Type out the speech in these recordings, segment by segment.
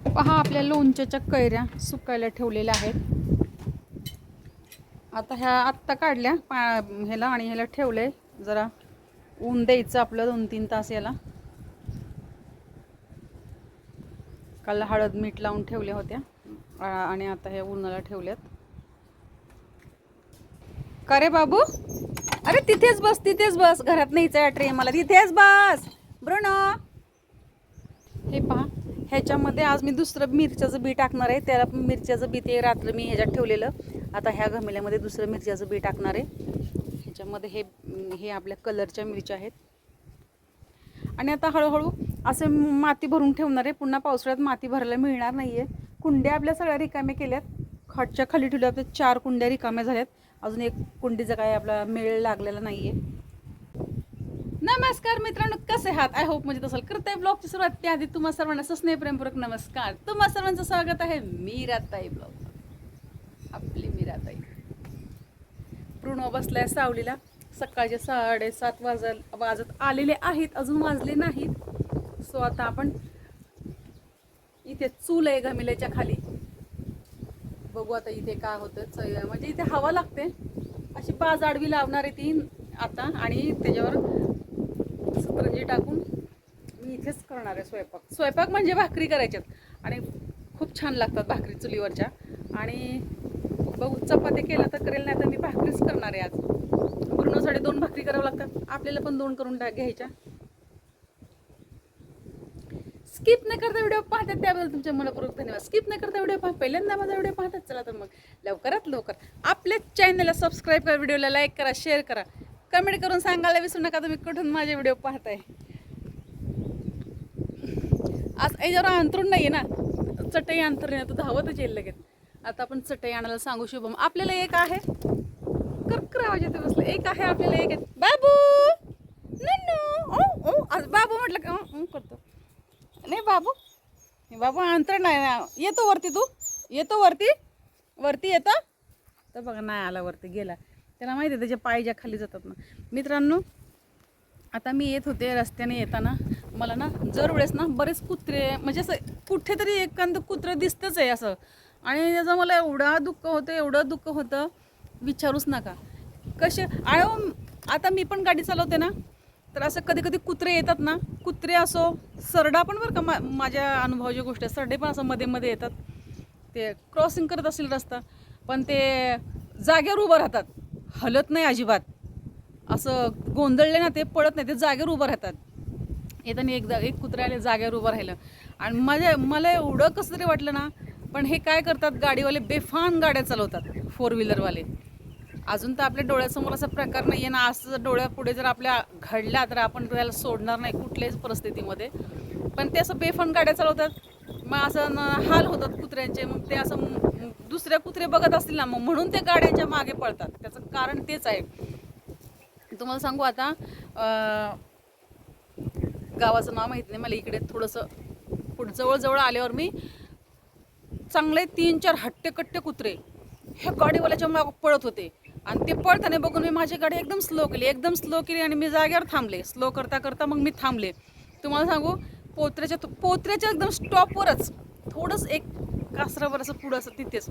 पहा आपल्या लोणच्याच्या कैऱ्या सुकायला ठेवलेल्या आहेत. आता ह्या आत्ता काढल्या ह्याला आणि ह्याला ठेवलंय जरा ऊन द्यायचं आपलं 2-3 तास याला. काल हळद मीठ लावून ठेवल्या होत्या आणि आता ह्या उन्हाला ठेवल्यात. का रे बाबू, अरे तिथेच बस, घरात न्यायचं ट्रे मला, तिथेच बस ब्रुनो. हे पहा ह्याच्यामध्ये आज मी दुसरं मिरच्याचं बी टाकणार आहे. त्याला मिरच्याचं बी ते रात्र मी ह्याच्यात ठेवलेलं. आता ह्या घमेल्यामध्ये दुसरं मिरच्याचं बी टाकणार आहे. ह्याच्यामध्ये हे आपल्या कलरच्या मिरच्या आहेत. आणि आता हळूहळू असे माती भरून ठेवणार आहे. पुन्हा पावसाळ्यात माती भरायला मिळणार नाही आहे. कुंड्या आपल्या सगळ्या रिकाम्या केल्यात. खाटच्या खाली ठेवल्या तर 4 कुंड्या रिकाम्या झाल्यात. अजून एक कुंडीचा काय आपला मेळ लागलेला नाही आहे. नमस्कार मित्रांनो, कसे आहात? आय होप म्हणजे तसं करताय. ब्लॉगची सुरुवात त्याआधी तुम्हा सर्वांना स्नेह प्रेमपूर्वक नमस्कार. तुम्हा सर्वांचं स्वागत आहे मीराताई ब्लॉग. आपली मीराताई. प्रणव बसलाय सावलीला. सकाळचे 7:30 वाजत आलेले आहेत, अजून वाजले नाहीत. सो आता आपण इथे चूल आहे घमिल्याच्या खाली. बघू आता इथे काय होतं. म्हणजे इथे हवा लागते. अशी बाज आडवी लावणार आहे ती आता आणि त्याच्यावर सतरंजी टाकून मी इथेच करणार आहे स्वयंपाक म्हणजे भाकरी करायच्यात आणि खूप छान लागतात भाकरी चुलीवरच्या. आणि बघू चपाती केला तर करेल, नाही तर मी भाकरीच करणार आहे आज. पूर्णसाठी 2 भाकरी करावं लागतात, आपल्याला पण 2 करून घ्यायच्या. स्किप न करता व्हिडिओ पाहतात त्याबद्दल तुमच्या मनपूर्वक धन्यवाद. स्किप न करता व्हिडिओ पहिल्यांदा माझा व्हिडिओ पाहतात. चला तर मग लवकरात लवकर आपल्या चॅनलला सबस्क्राईब करा, व्हिडिओला लाईक करा, शेअर करा, कमेंट करून सांगायला विसरू नका तुम्ही कुठून माझे व्हिडिओ पाहताय. आज याच्यावर अंतरून नाही आहे ना, चटई अंतरून आहे, तो धावतच येईल लगेच. आता आपण चटई आणायला सांगू शुभम. आपल्याला एक आहे कर्कर आवाज येते बसलं. एक आहे आपल्याला, एक आहे बाबू नन्नू. आज बाबू म्हटलं का करतो. नाही बाबू अंतरण नाही ना. येतो वरती, तू येतो वरती येतो तर बघा नाही आला, वरती गेला. त्याला माहिती आहे त्याच्या पायच्या खाली जातात ना. मित्रांनो आता मी येत होते रस्त्याने येताना मला ना जर वेळेस ना बरेच कुत्रे, म्हणजे असं कुठेतरी एखादं कुत्रं दिसतंच आहे असं. आणि त्याचं मला एवढं दुःख होतं विचारूच नका. कसे आणि आता मी पण गाडी चालवते ना, तर असं कधी कधी कुत्रे येतात ना. कुत्रे असो, सरडा पण बरं का, माझ्या अनुभवाची गोष्ट आहे. सरडे पण असं मध्ये येतात. ते क्रॉसिंग करत असतील रस्ता, पण ते जागेवर उभं राहतात, हलत नाही अजिबात. असं गोंधळले ना ते पळत नाही, ते जागेवर उभं राहतात. येताना एक कुत्रा आले, जागेवर उभं राहिलं आणि मला एवढं कसं तरी वाटलं ना. पण हे काय करतात, गाडीवाले बेफान गाड्या चालवतात, 4 व्हीलरवाले. अजून तर आपल्या डोळ्यासमोर असा प्रकार नाही आहे ना. असं डोळ्यापुढे जर आपल्या घडला तर आपण त्याला सोडणार नाही कुठल्याच परिस्थितीमध्ये. पण ते असं बेफान गाड्या चालवतात. मग असं हाल होतात कुत्र्यांचे. मग ते असं दुसऱ्या कुत्रे बघत असतील ना, मग म्हणून ते गाड्यांच्या मागे पळतात. त्याचं कारण तेच आहे. तुम्हाला सांगू आता, गावाचं नाव माहिती नाही मला. इकडे थोडंसं पुढं जवळ आल्यावर मी चांगले 3-4 हट्टेकट्टे कुत्रे ह्या गाडीवाल्याच्या मागं पळत होते. आणि ते पळताना बघून मी माझी गाडी एकदम स्लो केली आणि मी जागेवर थांबले. स्लो करता मग मी थांबले. तुम्हाला सांगू, पोत्र्याच्या एकदम स्टॉपवरच थोडंसं एक कासरावर असं पुढं असं तिथेच.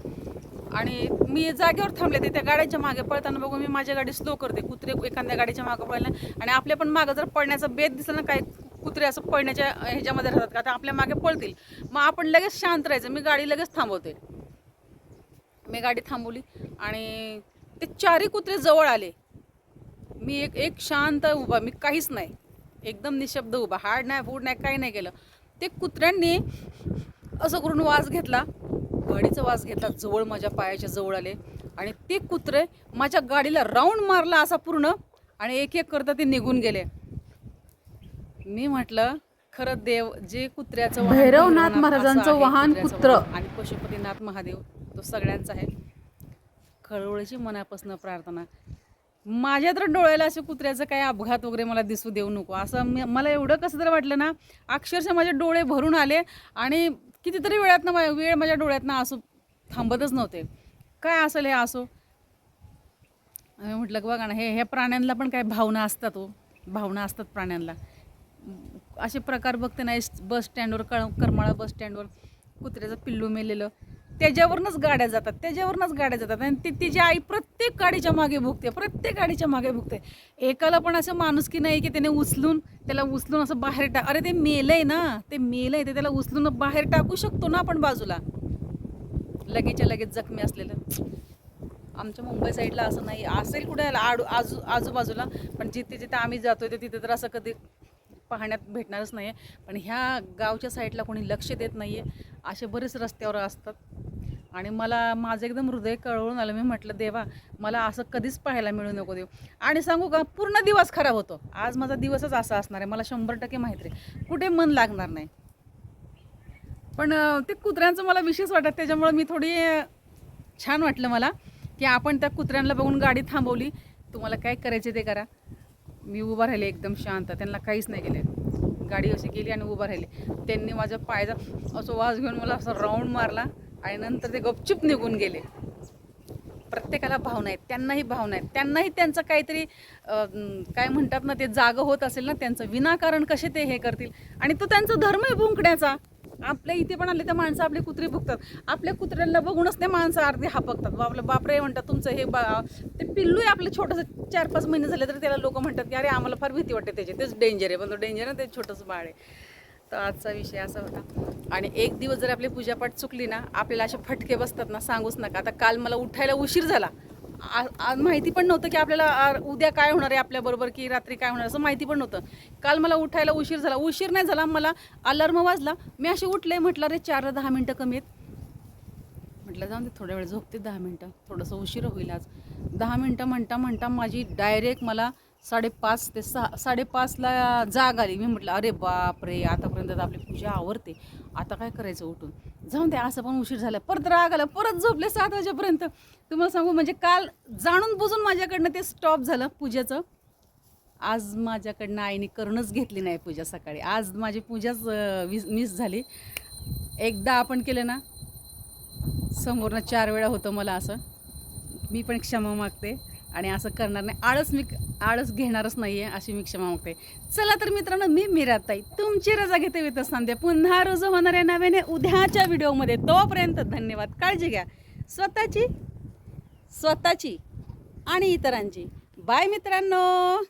आणि मी जागेवर थांबले. ते त्या गाड्यांच्या मागे पळताना बघून मी माझी गाडी स्लो करते. कुत्रे एखाद्या गाडीच्या मागं पळले आणि आपल्या पण मागं जर पळण्याचा बेत दिसला ना, काय कुत्रे असं पळण्याच्या ह्याच्यामध्ये राहतात का, आता आपल्या मागे पळतील, मग आपण लगेच शांत राहायचं. मी गाडी लगेच थांबवते. मी गाडी थांबवली आणि ते 4ही कुत्रे जवळ आले. मी एक शांत उभा, मी काहीच नाही, एकदम निशब्द उभा, हाड नाही फूड नाही, काही नाही केलं. ते कुत्र्यांनी असं करून वास घेतला, गाडीचा वास घेतला, जवळ माझ्या पायाच्या जवळ आले आणि ते कुत्रे माझ्या गाडीला राऊंड मारला असा पूर्ण आणि एक करता ते निघून गेले. मी म्हटलं खरं देव, जे कुत्र्याचं भैरवनाथ महाराजांचं वाहन कुत्र आणि पशुपतीनाथ महादेव तो सगळ्यांचा आहे. खळवळीची मनापासून प्रार्थना, माझ्या तर डोळ्याला असे कुत्र्याचं काही अपघात वगैरे मला दिसू देऊ नको असं मला एवढं कसं तरी वाटलं ना. अक्षरशः माझे डोळे भरून आले आणि कितीतरी वेळ माझ्या डोळ्यातनं असू थांबतच नव्हते. काय असेल हे असो. म्हटलं बघा ना, हे प्राण्यांना पण काय भावना असतात, भावना असतात प्राण्यांना. असे प्रकार बघते ना बस स्टँडवर, करमाळा बस स्टँडवर कुत्र्याचं पिल्लू मेलेलं, त्याच्यावरूनच गाड्या जातात आणि तिची आई प्रत्येक गाडीच्या मागे भुगते. एकाला पण असं माणुसकी नाही की त्याला उचलून असं बाहेर अरे ते मेलंय ते त्याला उचलून बाहेर टाकू शकतो ना आपण बाजूला, लगेचच्या लगेच जखमी असलेलं. आमच्या मुंबई साईडला असं नाही, असेल कुठे आजूबाजूला, पण जिथे आम्ही जातोय तिथे तर असं कधी पाहण्यात भेटणारच नाही आहे. पण ह्या गावच्या साईडला कोणी लक्ष देत नाही आहे, असे बरेच रस्त्यावर असतात. आणि माझं एकदम हृदय कळवळून आलं. मी म्हटलं देवा, मला असं कधीच पाहायला मिळू नको देऊ. आणि सांगू का, पूर्ण दिवस खराब होतो. आज माझा दिवसच असा असणार आहे, मला 100% माहिती आहे, कुठे मन लागणार नाही. पण ते कुत्र्यांचं मला विशेष वाटत, त्याच्यामुळे मी थोडी छान वाटलं मला की आपण त्या कुत्र्यांना बघून गाडी थांबवली. तुम्हाला काय करायचे ते करा. मी उभा राहिले एकदम शांत, त्यांना काहीच नाही केले. गाडी अशी गेली आणि उभा राहिले. त्यांनी माझ्या पायाचा असं वास घेऊन मला असं राऊंड मारला आणि नंतर ते गपचूप निघून गेले. प्रत्येकाला भावना आहेत, त्यांनाही त्यांचं काहीतरी काय म्हणतात ना, ते जागं होत असेल ना त्यांचं, विनाकारण कसे ते हे करतील. आणि तो त्यांचा धर्म आहे भुंकण्याचा. आपल्या इथे पण आले तर माणसं आपली कुत्री भुकतात. आपल्या कुत्र्यांना बघूनच ते माणसं अर्धे हापकतात. आपलं बापरे म्हणतात, तुमचं हे ते पिल्लू आहे आपलं छोटंसं, 4-5 महिने झाले तर त्याला लोक म्हणतात की अरे आम्हाला फार भीती वाटते त्याची, तेच डेंजर आहे. पण तो डेंजर आहे, ते छोटंसं बाळ आहे. तर आजचा विषय असा होता. आणि एक दिवस जर आपली पूजापाठ चुकली ना, आपल्याला असे फटके बसतात ना, सांगूच नका. आता काल मला उठायला उशीर झाला. माहिती पण नव्हतं की आपल्याला उद्या काय होणार आहे आपल्याबरोबर, की रात्री काय होणार असं माहिती पण नव्हतं. काल मला उठायला उशीर झाला. उशीर नाही झाला, मला अलार्म वाजला. मी असे उठले, म्हटलं अरे 4-10 मिनटं कमी आहेत. म्हटलं जाऊन दे, थोड्या वेळ झोपते, 10 मिनटं, थोडंसं उशीर होईल आज. 10 मिनटं म्हणता माझी डायरेक्ट मला 5:30 ते 5:30ला जाग आली. मी म्हटलं अरे बापरे, आतापर्यंत आपली पूजा आवरते, आता काय करायचं उठून, जाऊन द्या, असं पण उशीर झाला. परत राग आला, परत झोपले 7 वाजेपर्यंत. तुम्हाला सांगू, म्हणजे काल जाणून बुजून माझ्याकडनं ते स्टॉप झालं पूजेचं. आज माझ्याकडनं आईने करूनच घेतली नाही पूजा सकाळी. आज माझी पूजाच मिस झाली. एकदा आपण केलं ना, समोरनं 4 वेळा होतं मला असं. मी पण क्षमा मागते आणि असं करणार नाही. आळस घेणारच नाही आहे, अशी मी क्षमा मागते. चला तर मित्रांनो, मी मीराताई तुमची रजा घेते. वित सांगते पुन्हा रोज होणार आहे नव्याने उद्याच्या व्हिडिओमध्ये. तोपर्यंत धन्यवाद. काळजी घ्या स्वतःची आणि इतरांची. बाय मित्रांनो.